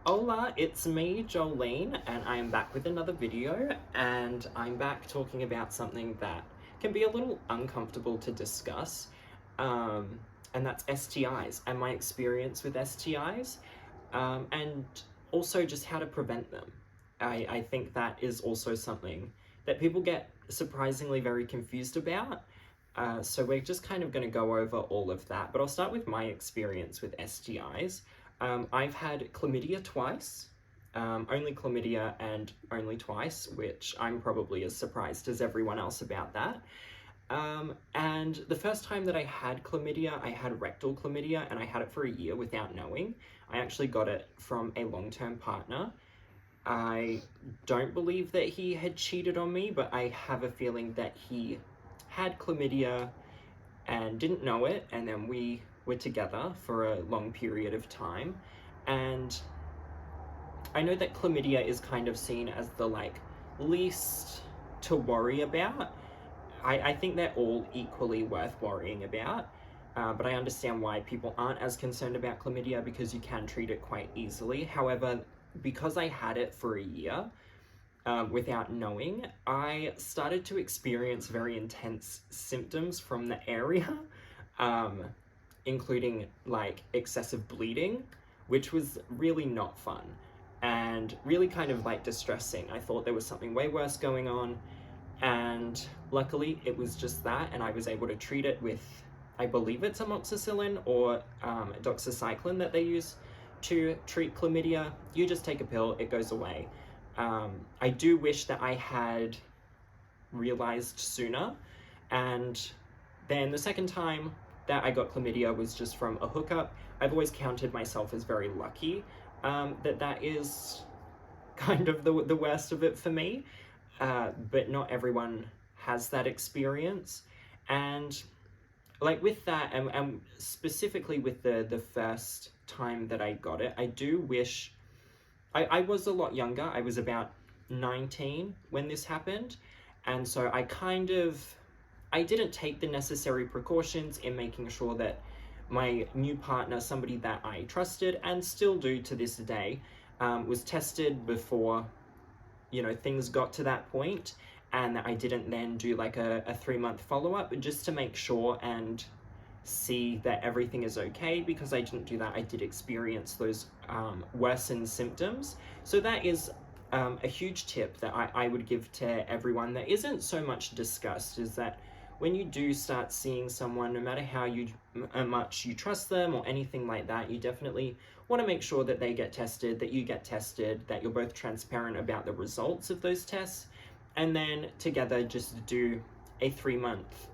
Hola, it's me, Jolene, and I am back with another video, and I'm back talking about something that can be a little uncomfortable to discuss, and that's STIs and my experience with STIs, and also just how to prevent them. I think that is also something that people get surprisingly very confused about. So we're just kind of going to go over all of that, but I'll start with my experience with STIs. I've had chlamydia twice, only chlamydia and only twice, which I'm probably as surprised as everyone else about that. And the first time that I had chlamydia, I had rectal chlamydia, and I had it for a year without knowing. I actually got it from a long-term partner. I don't believe that he had cheated on me, but I have a feeling that he had chlamydia and didn't know it, and then we were together for a long period of time. And I know that chlamydia is kind of seen as the least to worry about. I think they're all equally worth worrying about, but I understand why people aren't as concerned about chlamydia because you can treat it quite easily. However, because I had it for a year, without knowing, I started to experience very intense symptoms from the area, including excessive bleeding, which was really not fun and really kind of distressing. I thought there was something way worse going on, and luckily it was just that, and I was able to treat it with, I believe it's amoxicillin or doxycycline that they use to treat chlamydia. You just take a pill, it goes away. I do wish that I had realized sooner, and then the second time that I got chlamydia was just from a hookup. I've always counted myself as very lucky that is kind of the worst of it for me, but not everyone has that experience. And with that, and specifically with the first time that I got it, I do wish I was a lot younger. I was about 19 when this happened, and so I didn't take the necessary precautions in making sure that my new partner, somebody that I trusted and still do to this day, was tested before, things got to that point, and that I didn't then do a 3-month follow-up just to make sure and see that everything is okay. Because I didn't do that, I did experience those worsened symptoms. So that is a huge tip that I would give to everyone that isn't so much discussed, is that when you do start seeing someone, no matter how much you trust them or anything like that, you definitely want to make sure that they get tested, that you get tested, that you're both transparent about the results of those tests, and then together just do a 3-month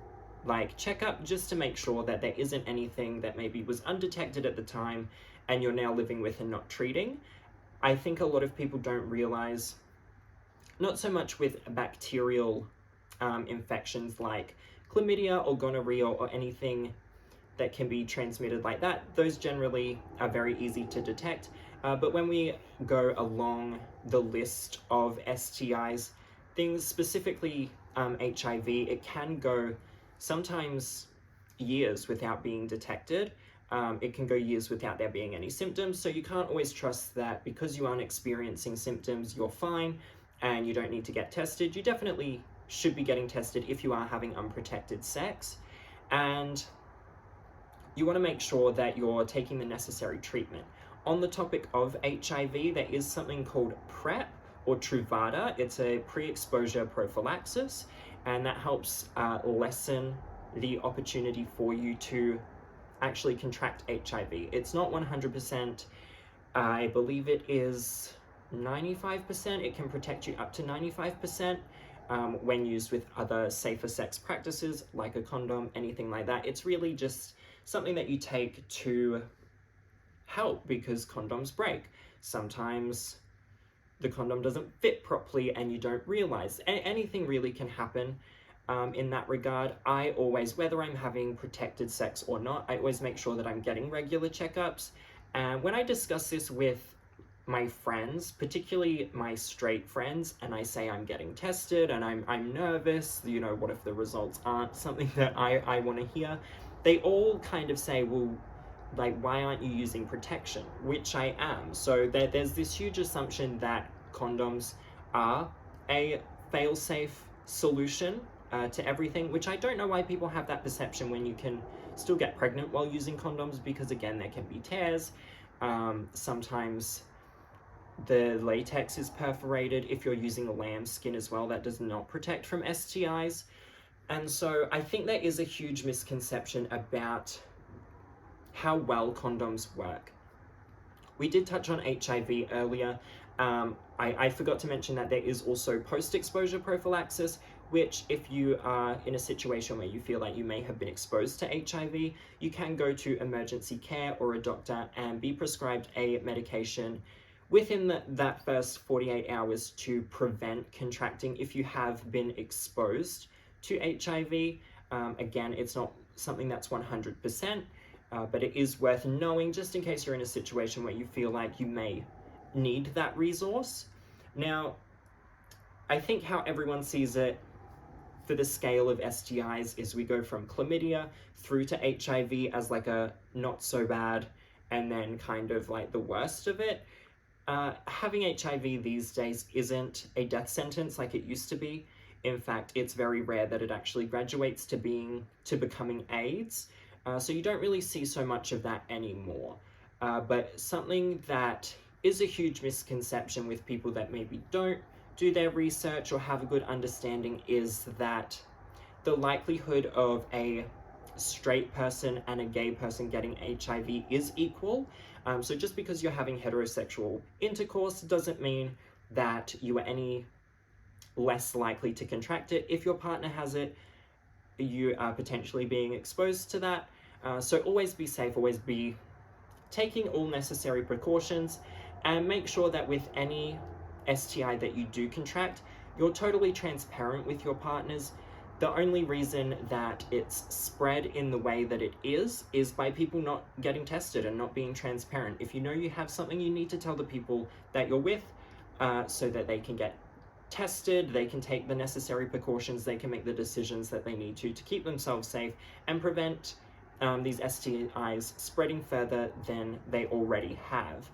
checkup just to make sure that there isn't anything that maybe was undetected at the time and you're now living with and not treating. I think a lot of people don't realize, not so much with bacterial infections like chlamydia or gonorrhea or anything that can be transmitted like that, those generally are very easy to detect. But when we go along the list of STIs, things specifically HIV, it can go sometimes years without being detected. It can go years without there being any symptoms, so you can't always trust that because you aren't experiencing symptoms, you're fine and you don't need to get tested. You definitely should be getting tested if you are having unprotected sex, and you want to make sure that you're taking the necessary treatment. On the topic of HIV, there is something called PrEP or Truvada. It's a pre-exposure prophylaxis, and that helps lessen the opportunity for you to actually contract HIV. It's not 100%. I believe it is 95%. It can protect you up to 95% when used with other safer sex practices like a condom, anything like that. It's really just something that you take to help because condoms break. Sometimes the condom doesn't fit properly and you don't realize. Anything really can happen in that regard. I always, whether I'm having protected sex or not, I always make sure that I'm getting regular checkups. And when I discuss this with my friends, particularly my straight friends, and I say I'm getting tested and I'm nervous, what if the results aren't something that I want to hear? They all kind of say, well, like, why aren't you using protection? Which I am. So there's this huge assumption that condoms are a fail-safe solution to everything, which I don't know why people have that perception when you can still get pregnant while using condoms, because again, there can be tears. Sometimes the latex is perforated. If you're using a lambskin as well, that does not protect from STIs. And so I think there is a huge misconception about how well condoms work. We did touch on HIV earlier. I forgot to mention that there is also post-exposure prophylaxis, which if you are in a situation where you feel like you may have been exposed to HIV, you can go to emergency care or a doctor and be prescribed a medication within that first 48 hours to prevent contracting if you have been exposed to HIV. Again, it's not something that's 100%, but it is worth knowing just in case you're in a situation where you feel like you may need that resource. Now, I think how everyone sees it for the scale of STIs is we go from chlamydia through to HIV as like a not so bad, and then kind of like the worst of it. Having HIV these days isn't a death sentence like it used to be. In fact, it's very rare that it actually graduates to becoming AIDS. So you don't really see so much of that anymore. But something that is a huge misconception with people that maybe don't do their research or have a good understanding is that the likelihood of a straight person and a gay person getting HIV is equal. So just because you're having heterosexual intercourse doesn't mean that you are any less likely to contract it. If your partner has it, you are potentially being exposed to that. So always be safe, always be taking all necessary precautions, and make sure that with any STI that you do contract, you're totally transparent with your partners. The only reason that it's spread in the way that it is by people not getting tested and not being transparent. If you know you have something, you need to tell the people that you're with so that they can get tested, they can take the necessary precautions, they can make the decisions that they need to keep themselves safe and prevent these STIs spreading further than they already have.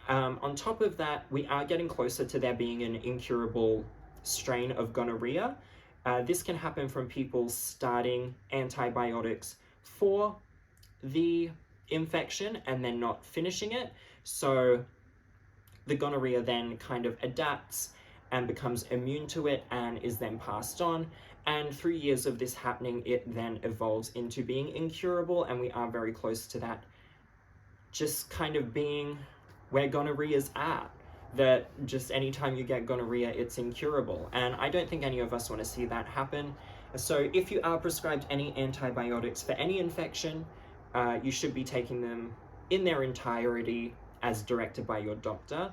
On top of that, we are getting closer to there being an incurable strain of gonorrhea. This can happen from people starting antibiotics for the infection and then not finishing it. So the gonorrhea then kind of adapts and becomes immune to it and is then passed on. And through years of this happening, it then evolves into being incurable, and we are very close to that just kind of being where gonorrhea's at. That just anytime you get gonorrhea, it's incurable. And I don't think any of us want to see that happen. So if you are prescribed any antibiotics for any infection, you should be taking them in their entirety as directed by your doctor,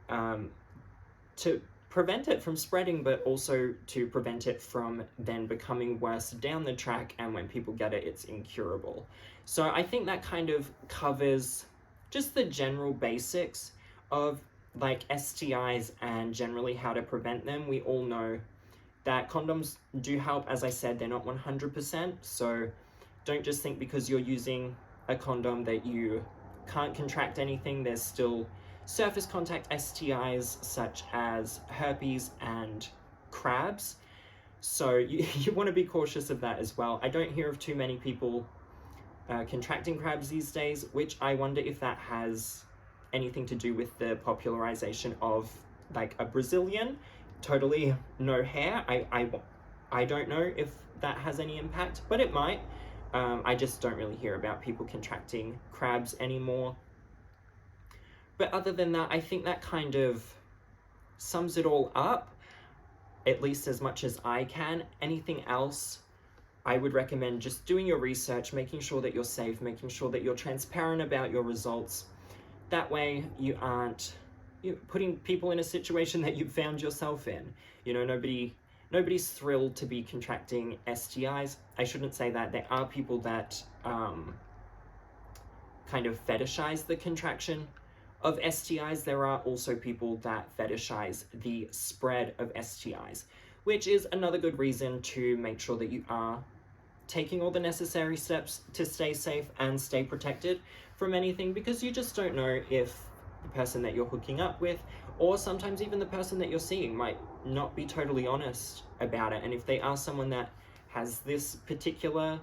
to prevent it from spreading, but also to prevent it from then becoming worse down the track, and when people get it, it's incurable. So I think that kind of covers just the general basics of like STIs and generally how to prevent them. We all know that condoms do help. As I said, they're not 100%, so don't just think because you're using a condom that you can't contract anything. There's still surface contact STIs such as herpes and crabs. So you want to be cautious of that as well. I don't hear of too many people contracting crabs these days, which I wonder if that has anything to do with the popularization of like a Brazilian, totally no hair. I don't know if that has any impact, but it might. I just don't really hear about people contracting crabs anymore. But other than that, I think that kind of sums it all up, at least as much as I can. Anything else, I would recommend just doing your research, making sure that you're safe, making sure that you're transparent about your results. That way you aren't putting people in a situation that you've found yourself in. You know, nobody's thrilled to be contracting STIs. I shouldn't say that. There are people that kind of fetishize the contraction of STIs. There are also people that fetishize the spread of STIs, which is another good reason to make sure that you are taking all the necessary steps to stay safe and stay protected from anything, because you just don't know if the person that you're hooking up with, or sometimes even the person that you're seeing, might not be totally honest about it. And if they are someone that has this particular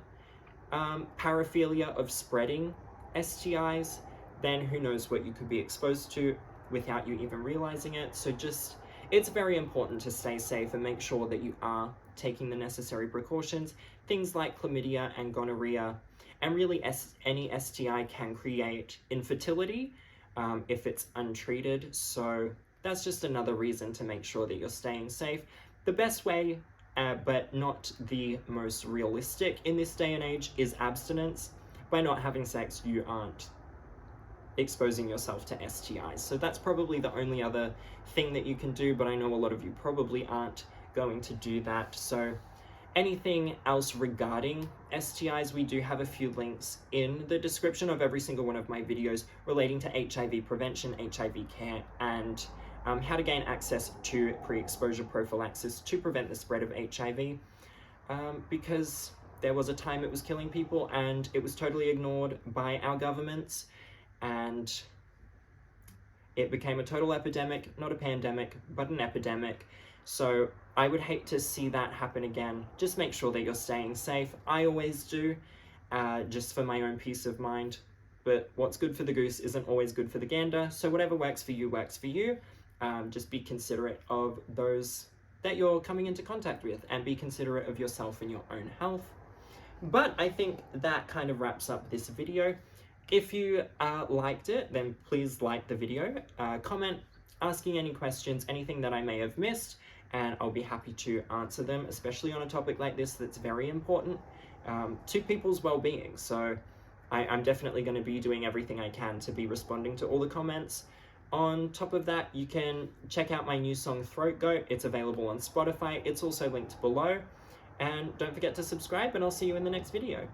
paraphilia of spreading STIs, then who knows what you could be exposed to without you even realizing it. So just, it's very important to stay safe and make sure that you are taking the necessary precautions. Things like chlamydia and gonorrhea, and really any STI can create infertility if it's untreated. So that's just another reason to make sure that you're staying safe. The best way, but not the most realistic in this day and age, is abstinence. By not having sex, you aren't exposing yourself to STIs. So that's probably the only other thing that you can do, but I know a lot of you probably aren't going to do that. So anything else regarding STIs, we do have a few links in the description of every single one of my videos relating to HIV prevention, HIV care, and how to gain access to pre-exposure prophylaxis to prevent the spread of HIV, because there was a time it was killing people and it was totally ignored by our governments, and it became a total epidemic, not a pandemic, but an epidemic. So I would hate to see that happen again. Just make sure that you're staying safe. I always do, just for my own peace of mind. But what's good for the goose isn't always good for the gander. So whatever works for you works for you. Just be considerate of those that you're coming into contact with, and be considerate of yourself and your own health. But I think that kind of wraps up this video. If you liked it, then please like the video, comment asking any questions, anything that I may have missed, and I'll be happy to answer them, especially on a topic like this that's very important to people's well-being. So I'm definitely going to be doing everything I can to be responding to all the comments. On top of that, you can check out my new song Throat Goat. It's available on Spotify. It's also linked below. And don't forget to subscribe, and I'll see you in the next video.